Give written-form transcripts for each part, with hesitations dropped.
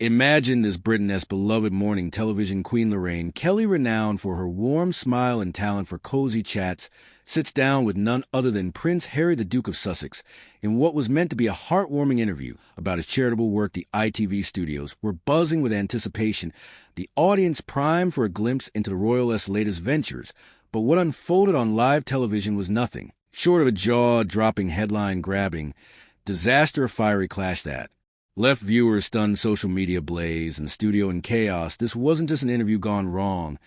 Imagine this Britaness' beloved morning television queen Lorraine, Kelly renowned for her warm smile and talent for cozy chats, sits down with none other than Prince Harry, the Duke of Sussex, in what was meant to be a heartwarming interview about his charitable work. The ITV studios were buzzing with anticipation, the audience primed for a glimpse into the royalist's latest ventures, but what unfolded on live television was nothing short of a jaw-dropping, headline-grabbing disaster, a fiery clash that left viewers stunned, social media ablaze, and the studio in chaos. This wasn't just an interview gone wrong.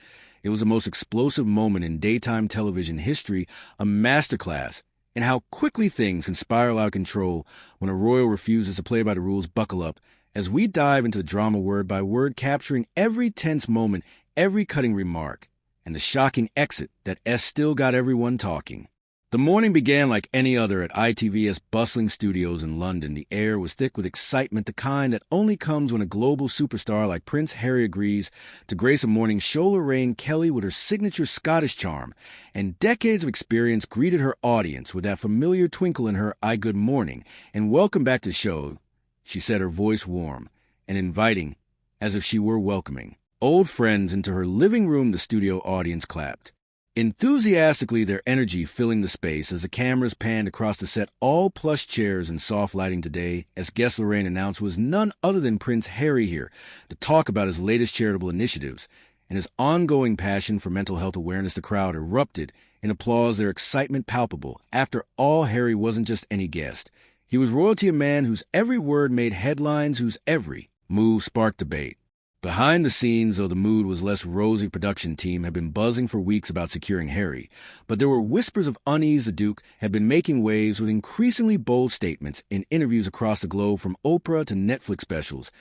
It was the most explosive moment in daytime television history, a masterclass in how quickly things can spiral out of control when a royal refuses to play by the rules. Buckle up as we dive into the drama word by word, capturing every tense moment, every cutting remark, and the shocking exit that still got everyone talking. The morning began like any other at ITV's bustling studios in London. The air was thick with excitement, the kind that only comes when a global superstar like Prince Harry agrees to grace a morning show. Lorraine Kelly, with her signature Scottish charm and decades of experience, greeted her audience with that familiar twinkle in her eye. "Good morning, and welcome back to the show," she said, her voice warm and inviting, as if she were welcoming old friends into her living room. The studio audience clapped enthusiastically, their energy filling the space as the cameras panned across the set. All plush chairs and soft lighting today, as guest Lorraine announced, was none other than Prince Harry, here to talk about his latest charitable initiatives and his ongoing passion for mental health awareness. The crowd erupted in applause, their excitement palpable. After all, Harry wasn't just any guest. He was royalty, a man whose every word made headlines, whose every move sparked debate. Behind the scenes, though the mood was less rosy, production team had been buzzing for weeks about securing Harry, but there were whispers of unease. The Duke had been making waves with increasingly bold statements in interviews across the globe, from Oprah to Netflix specials,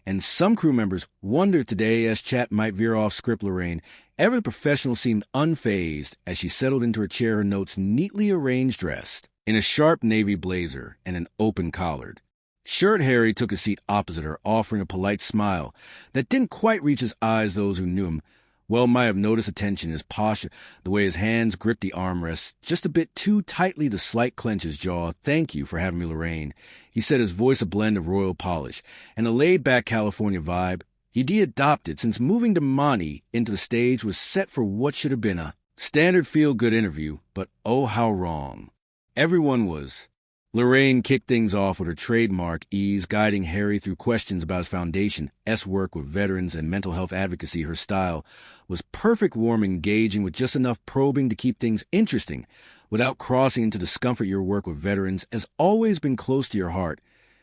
and some crew members wondered today as chat might veer off script. Lorraine, ever the professional, seemed unfazed as she settled into her chair, her notes neatly arranged, dressed in a sharp navy blazer and an open-collared shirt. Harry took a seat opposite her, offering a polite smile that didn't quite reach his eyes. Those who knew him well might have noticed the tension in his posture, the way his hands gripped the armrests just a bit too tightly, the slight clench his jaw. "Thank you for having me, Lorraine," he said, his voice a blend of royal polish and a laid-back California vibe he'd adopted since moving to Monty. Into the stage was set for what should have been a standard feel-good interview, but oh, how wrong everyone was. Lorraine kicked things off with her trademark ease, guiding Harry through questions about his foundation's work with veterans and mental health advocacy. Her style was perfect, warm, engaging, with just enough probing to keep things interesting without crossing into discomfort. "Your work with veterans has always been close to your heart,"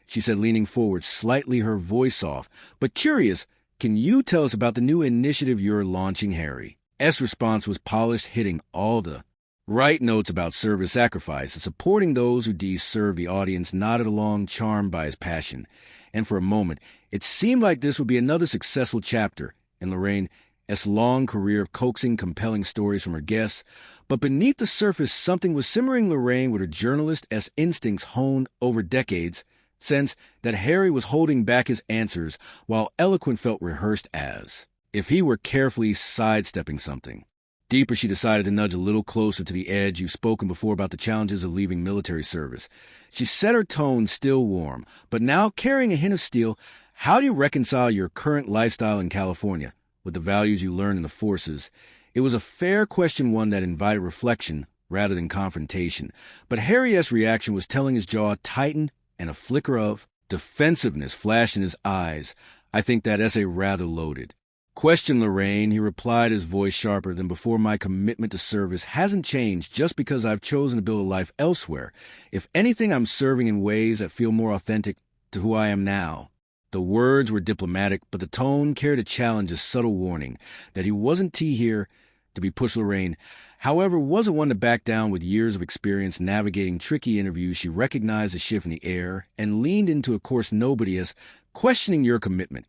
she said, leaning forward slightly, her voice soft but curious. "Can you tell us about the new initiative you're launching?" Harry's response was polished, hitting all the right notes about service, sacrifice, and supporting those who serve. The audience nodded along, charmed by his passion, and for a moment it seemed like this would be another successful chapter in Lorraine's long career of coaxing compelling stories from her guests. But beneath the surface, something was simmering. Lorraine, with her journalist-esque instincts honed over decades, sensed that Harry was holding back his answers, while eloquent felt rehearsed, as if he were carefully sidestepping something deeper. She decided to nudge a little closer to the edge. "You've spoken before about the challenges of leaving military service." She set her tone still warm, but now carrying a hint of steel. "How do you reconcile your current lifestyle in California with the values you learned in the forces?" It was a fair question, one that invited reflection rather than confrontation. But Harry's reaction was telling. His jaw tightened and a flicker of defensiveness flashed in his eyes. "I think that essay rather loaded question, Lorraine," he replied, his voice sharper than before. "My commitment to service hasn't changed just because I've chosen to build a life elsewhere. If anything, I'm serving in ways that feel more authentic to who I am now." The words were diplomatic, but the tone carried a challenge, a subtle warning that he wasn't here to be pushed. Lorraine, however, wasn't one to back down. With years of experience navigating tricky interviews, she recognized the shift in the air and leaned into a course nobody is questioning your commitment.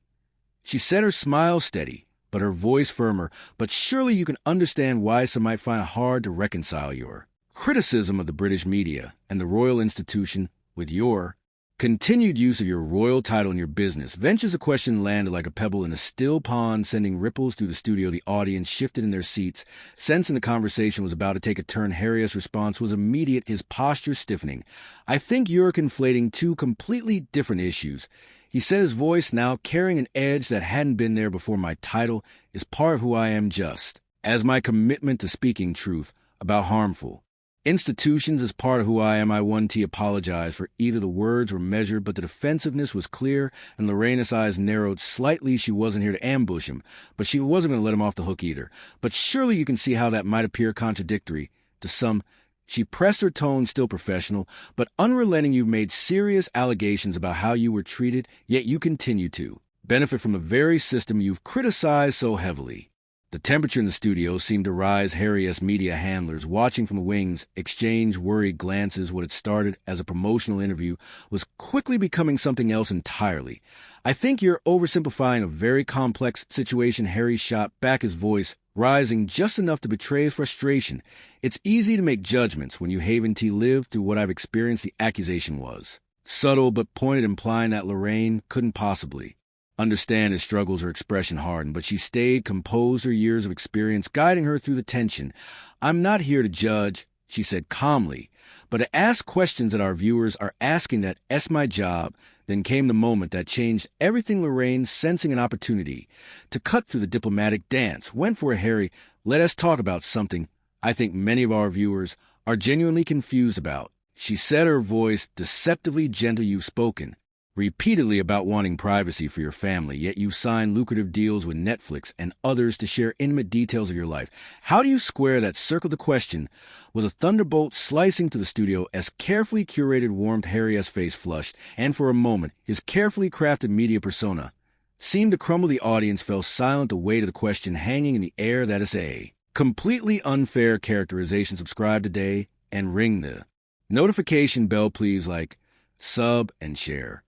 She said, her smile steady, but her voice firmer. "But surely you can understand why some might find it hard to reconcile your criticism of the British media and the royal institution with your continued use of your royal title in your business." Ventures. A question landed like a pebble in a still pond, sending ripples through the studio. The audience shifted in their seats, sensing the conversation was about to take a turn. Harry's response was immediate, his posture stiffening. "I think you're conflating two completely different issues." He said, his voice now carrying an edge that hadn't been there before. My title is part of who I am, just as my commitment to speaking truth about harmful institutions is part of who I am. I one T apologized for either the words were measured, but the defensiveness was clear, and Lorraine's eyes narrowed slightly. She wasn't here to ambush him, but she wasn't going to let him off the hook either. But surely you can see how that might appear contradictory to some. She pressed her tone, still professional, but unrelenting. You've made serious allegations about how you were treated, yet you continue to benefit from the very system you've criticized so heavily. The temperature in the studio seemed to rise. Harry's media handlers, watching from the wings, exchanged worried glances. What had started as a promotional interview was quickly becoming something else entirely. I think you're oversimplifying a very complex situation. Harry shot back, his voice rising just enough to betray his frustration. It's easy to make judgments when you haven't lived through what I've experienced. The accusation was subtle but pointed, implying that Lorraine couldn't possibly understand his struggles. Her expression hardened, but she stayed composed, her years of experience guiding her through the tension. I'm not here to judge, she said calmly, but to ask questions that our viewers are asking. That's my job. Then came the moment that changed everything. Lorraine, sensing an opportunity to cut through the diplomatic dance, went for Harry. Let us talk about something I think many of our viewers are genuinely confused about, she said, her voice deceptively gentle. You've spoken repeatedly about wanting privacy for your family, yet you signed lucrative deals with Netflix and others to share intimate details of your life. How do you square that? Circled the question with a thunderbolt slicing to the studio as carefully curated warmth. Harry's face flushed, and for a moment his carefully crafted media persona seemed to crumble. The audience fell silent, the weight of the question hanging in the air. That is a completely unfair characterization. Subscribe today and ring the notification bell, please. Like, sub, and share.